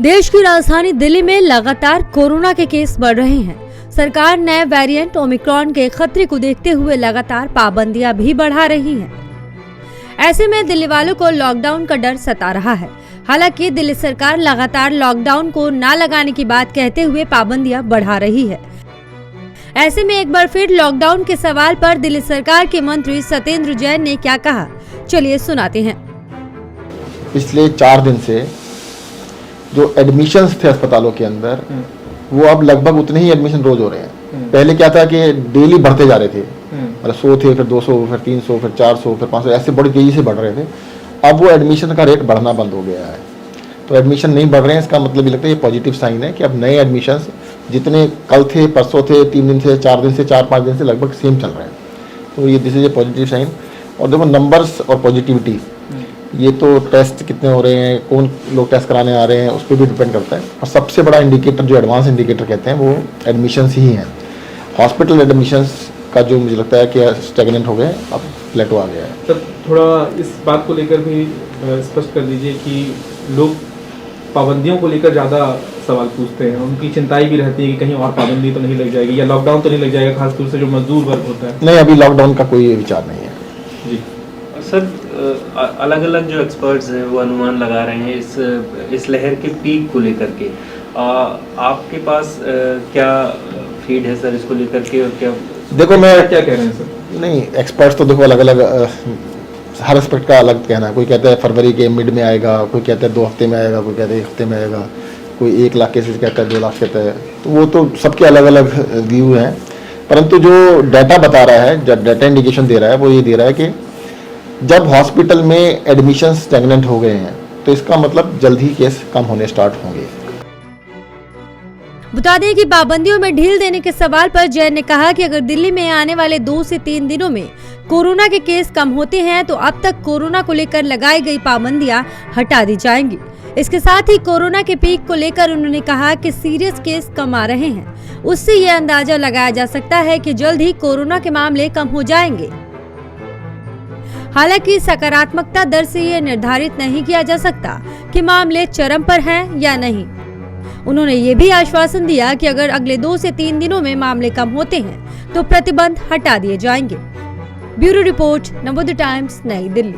देश की राजधानी दिल्ली में लगातार कोरोना के केस बढ़ रहे हैं। सरकार नए वेरिएंट ओमिक्रॉन के खतरे को देखते हुए लगातार पाबंदियां भी बढ़ा रही है। ऐसे में दिल्ली वालों को लॉकडाउन का डर सता रहा है। हालांकि दिल्ली सरकार लगातार लॉकडाउन को ना लगाने की बात कहते हुए पाबंदियां बढ़ा रही है। ऐसे में एक बार फिर लॉकडाउन के सवाल पर दिल्ली सरकार के मंत्री सत्येंद्र जैन ने क्या कहा, चलिए सुनाते हैं। पिछले 4 दिन से जो एडमिशन्स थे अस्पतालों के अंदर, वो अब लगभग उतने ही एडमिशन रोज हो रहे हैं। पहले क्या था कि डेली बढ़ते जा रहे थे, मतलब 100 थे, फिर 200, फिर 300, फिर 400, फिर 500, ऐसे बड़ी तेजी से बढ़ रहे थे। अब वो एडमिशन का रेट बढ़ना बंद हो गया है, तो एडमिशन नहीं बढ़ रहे हैं। इसका मतलब ये लगता है ये पॉजिटिव साइन है कि अब नए एडमिशन्स जितने कल थे, परसों थे, 3 दिन से, 4 दिन से, 4-5 दिन से लगभग सेम चल रहे हैं। तो ये this is a positive sign. और देखो नंबर्स और पॉजिटिविटी, ये तो टेस्ट कितने हो रहे हैं, कौन लोग टेस्ट कराने आ रहे हैं, उस पर भी डिपेंड करता है। और सबसे बड़ा इंडिकेटर जो एडवांस इंडिकेटर कहते हैं वो एडमिशन्स ही हैं। हॉस्पिटल एडमिशन्स का जो मुझे लगता है कि स्टैग्नेंट हो गए, अब प्लेटो आ गया है। सर थोड़ा इस बात को लेकर भी स्पष्ट कर दीजिए कि लोग पाबंदियों को लेकर ज़्यादा सवाल पूछते हैं, उनकी चिंताएं भी रहती है कि कहीं और पाबंदी तो नहीं लग जाएगी या लॉकडाउन तो नहीं लग जाएगा, खासतौर से जो मजदूर वर्ग होता है। नहीं, अभी लॉकडाउन का कोई विचार नहीं है जी सर। अलग अलग जो एक्सपर्ट्स हैं वो अनुमान लगा रहे हैं इस लहर के पीक को लेकर के। आपके पास क्या फीड है सर इसको लेकर के, और क्या देखो मैं क्या कह रहे हैं सर? नहीं, एक्सपर्ट्स तो देखो अलग अलग, हर एस्पेक्ट का अलग कहना है। कोई कहता है फरवरी के मिड में आएगा, कोई कहता है 2 हफ्ते में आएगा, कोई कहता है 1 हफ्ते में आएगा, कोई 1 लाख केसेस कहता है, 2 लाख कहता है। तो वो तो सबके अलग अलग व्यू हैं। परंतु जो डाटा बता रहा है, जो डाटा इंडिकेशन दे रहा है, वो ये दे रहा है कि जब हॉस्पिटल में एडमिशन स्टैग्नेंट हो गए हैं तो इसका मतलब जल्द ही केस कम होने स्टार्ट होंगे। बता दें कि पाबंदियों में ढील देने के सवाल पर जैन ने कहा कि अगर दिल्ली में आने वाले 2 से 3 दिनों में कोरोना के केस कम होते हैं तो अब तक कोरोना को लेकर लगाई गई पाबंदियां हटा दी जाएंगी। इसके साथ ही कोरोना के पीक को लेकर उन्होंने कहा कि सीरियस केस कम आ रहे हैं, उससे ये अंदाजा लगाया जा सकता है कि जल्द ही कोरोना के मामले कम हो जाएंगे। हालांकि सकारात्मकता दर से यह निर्धारित नहीं किया जा सकता कि मामले चरम पर हैं या नहीं। उन्होंने ये भी आश्वासन दिया कि अगर अगले 2 से 3 दिनों में मामले कम होते हैं तो प्रतिबंध हटा दिए जाएंगे। ब्यूरो रिपोर्ट, नवोदय टाइम्स, नई दिल्ली।